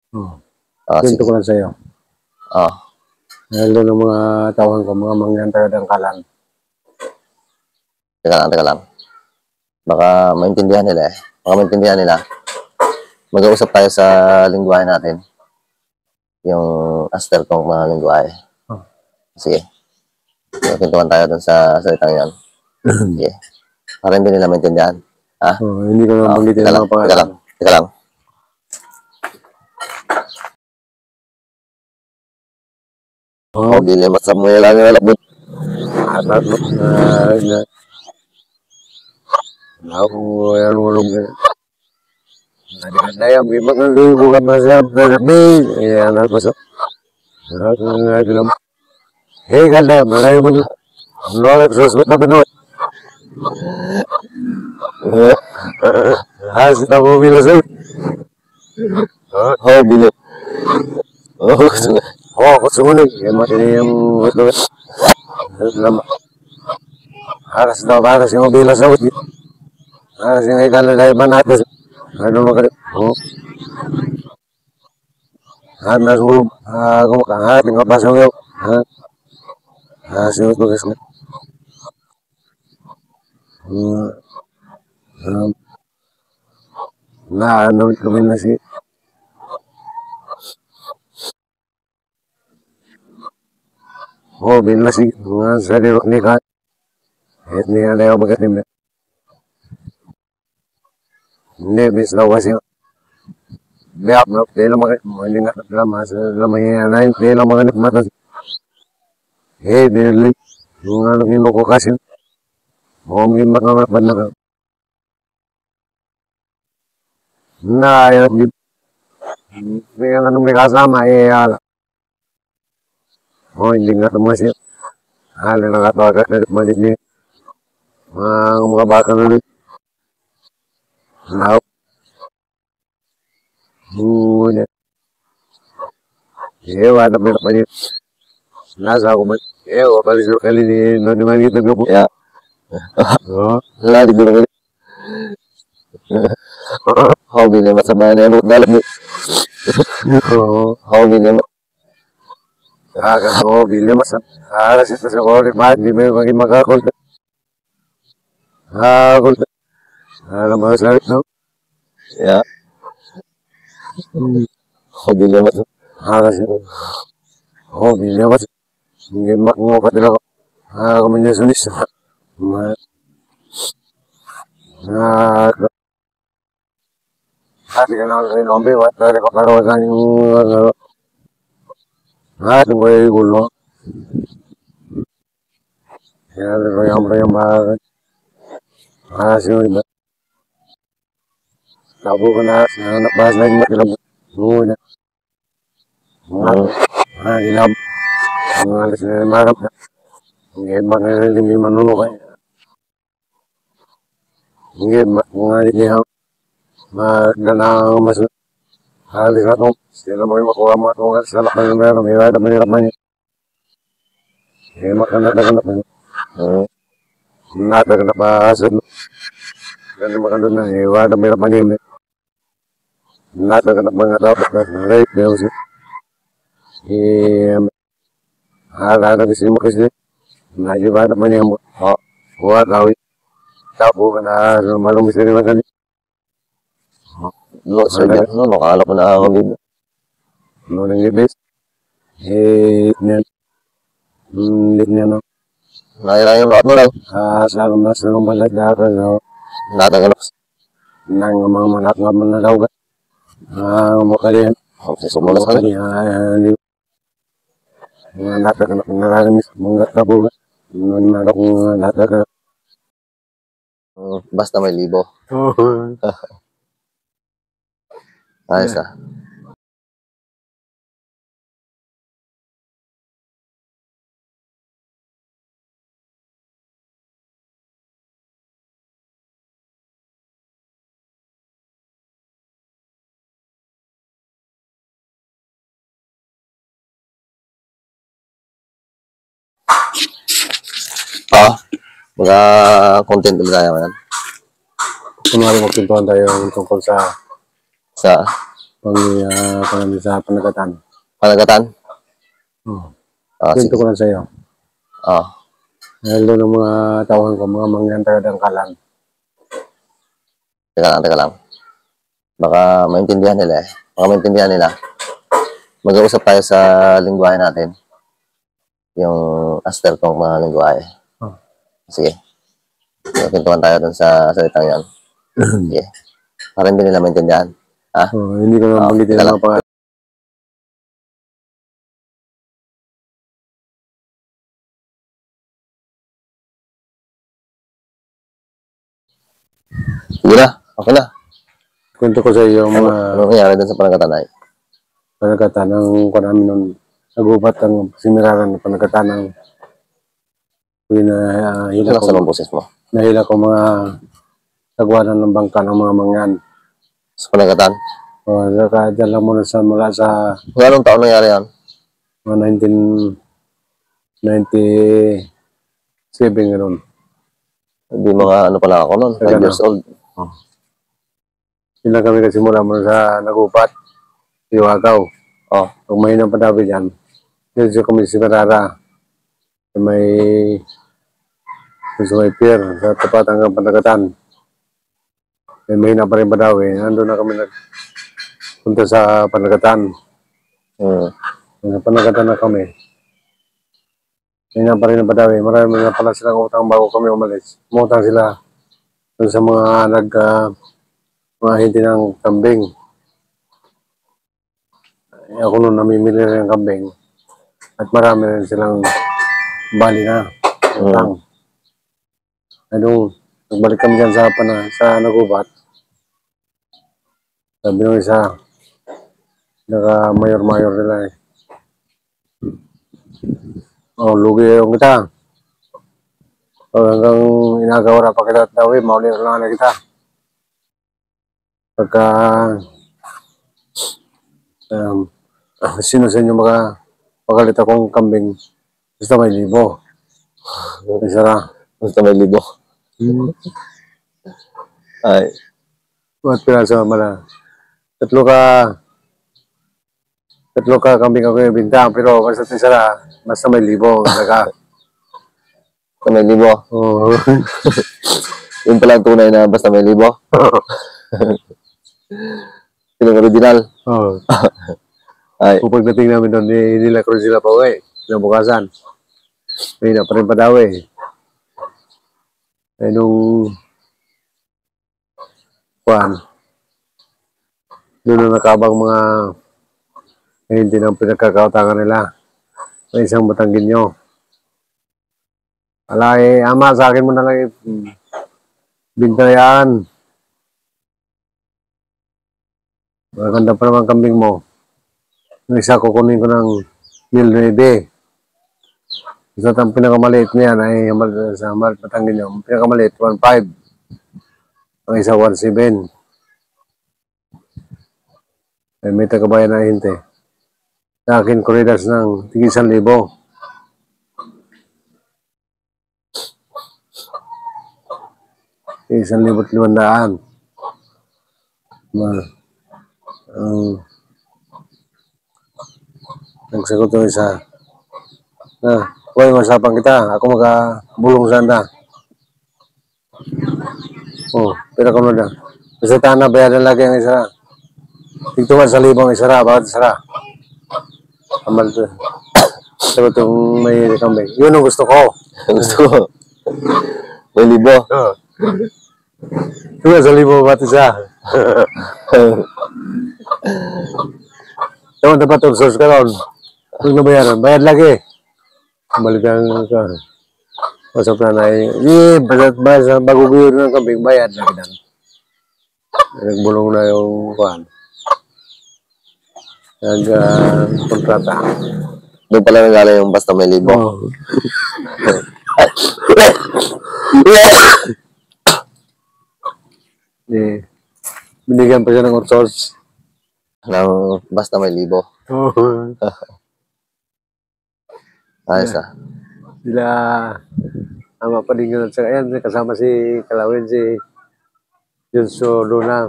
Kwento ko lang sa'yo. Lalo ng mga tawhan ko, mga mangyan taga-Dangkalan. Teka lang. Baka maintindihan nila eh. Mag-uusap tayo sa lingwahe natin. Yung aster kong mga lingwahe. Sige. Pintuan tayo dun sa salitang yan. Sige. Para hindi nila maintindihan. Hindi ko naman banggitin ang mga pangalan. Teka lang. Bili masam mo lang yung alabot. Ada yang memang bukan masa berlebih, ya anak masuk. Kalau mulai pun nolak sesuatu benar. Hasil tahu bila sih. Bila. Kesulitan ya macam yang betul. Harus tahu harus yang bila sih. Harus yang kalau dari mana atas. Ano mga Hanas mo ako kahat ng pasok yo. Sinuot mo kasi. Na ano kami na si bin na si sa dirok ni kat. Ni ada yung magatim na. Hindi bis daw kasi. Biak na pela hindi nga drama sa lamay na yung pela mga nagmata. Dili yung ano yung ko kasi. May mga na na yung may ano may kasama ala. Hindi nga tumasya. Ala nakatawagat na malit niya. Mga baka na rin. Now. Wala pa rin. Nasa ako man. Wala sa kali ni Manita ko po. Ya. Lari ko lang. Bili masama na yung dalam mo. Bili mo. Bili masama. Kasi sa kore, hindi mo maging makakulta. Kulta. Alam mo sa ito? Ya. Bili masama. Kasi bili masama. Hindi makungukat nila ko. Kami niya sulis. Kasi ka na rin ombi, wala rin kaparawasan yung itong kayo gulo. Kaya rin bakit. Kasi yung iba. Tabo ko na, nakbahas na yung matilab. Muna. Ilab. Mga alas na yung marap na. Hindi ba na rin yung manunukay. Hindi ba, mga ilihaw. Magdanang mas halis na itong. Sila mo yung makuha mga itong sa lakas ng meron. May wala manirap man yun. Makanataganap man yun. Nataganap asad. Ganun makandun na. Wala manirap man yun. Nataganap mga tao. Right, there was it. Hala na kasi mo kasi. Najiba naman yung buhat awit. Tapo ka na malumis na naman kani. Sir, nakakala ko na ako dito. Nang ibis. Lit niya no. Nakira yung lahat mo lang. Sa mas ng malagdaka no. Natagalap. Nang mga manakngap na daw ka. Makalihan. Sumulas ka na. Natagalap na naramis. Mga tapo ka. Natagalap. Basta may libo. Ayos ah. Mga content ulit tayo ngayon. Kunwari magpintuan tayo tungkol sa pang sa panagatan. Panagatan? Oh. Sige. Kwento ko lang sa'yo. Dahil doon ang mga tawhan ko, mga mangyan taga-dangkalan. Teka lang. Baka maintindihan nila eh. Mag-uusap tayo sa lingwahe natin. Yung aster kong mga lingwahe. Sige. Kwentuhan tayo dun sa salitang yan. Sige. Para hindi nila maintindihan. Hindi ko naman banggitin ang mga pangalan. Sige na. Okay na. Kwento ko sa iyo yung mga Ano nangyari dun sa panagatan ay? panagatan ng namin nun. Nagubat ang simiraran ng panagatan ng Relax ang boses mo. nahila ko mga sagwanan ng bangka ng mga mangyan. Sa panagatan? Nakadyan lang muna mula sa Anong taon nangyari yan? mga 1997 gano'n. Hindi mga ano pala ako nun. 5 years old. Sila kami kasi mula sa nagupat. Iwagaw. Pag may napadabi dyan, dito kami si Barara. Sa may pier, sa tapat hanggang panagatan. May na pa rin padawi. Nandun na kami nagpunta sa panagatan. Sa panagatan na kami. May na pa rin padawi. Marami na pala silang utang bago kami umalis. Umutang sila dun sa mga mga hindi ng kambing. Ako noon namimili rin ng kambing. At marami rin silang bali na utang. Ano, nagbalik kami dyan sa nagubat. Sabi nung isa, naka-mayor-mayor nila eh. Lugi yung kita. Hanggang inagawara pa kita at dawi, mauli na lang na kita. Pagka sino sa inyo pagalit akong kambing, basta may libo. Isara. Basta may libo. Ay. At piraso mala. Tatlo ka kambing ako yung bintang, pero basta isara, basta may libo. Basta may libo? Oo. Yung pala ang tunay na basta may libo? Yung original? Oo. Ay. Kung pagdating namin doon, nila ko sila pa uwi. Nabukasan. May na pa rin padawi. Ay nung doon na nakabang mga hindi ng pinagkakautangan nila. May isang Batanggenyo. Alay, ama, sa akin mo na lang bintayan. Maganda pa naman kambing mo. Yung isa kukunin ko ng 1,900. Isa ang pinakamaliit niyan ay sa Batanggenyo. Pinakamaliit, 1,500. Ang isa, 1,700. Ay, may tagabayan na hinte. Sa akin, kuridas ng tig 1,000. Tig 1,500. Nagsagot yung isa. Huwag masapang kita. Ako magkabulong sanda. Pero kung na. Kasi tanah bayaran lagi ang isa. Tigtuman sa 1,000 ang isara. Bakit isara? Amal to. Sagot yung may kambing. Yun ang gusto ko. Gusto ko. May libo. Tigtuman sa 1,000 bakit isa? Tama dapat ursos ka ron. Kung nabayaran, bayad lagi. Balik ang pasok na basta bago biyo ng kambing, bayad lagi na. Nagbulong na yung kontrata. Doon pala nagala yung basta may libo. Binigyan pa siya ng ursos. Basta may libo. Ayos Sila ang mapalingan sa ayan, kasama si Kalawin, si Junso Luna,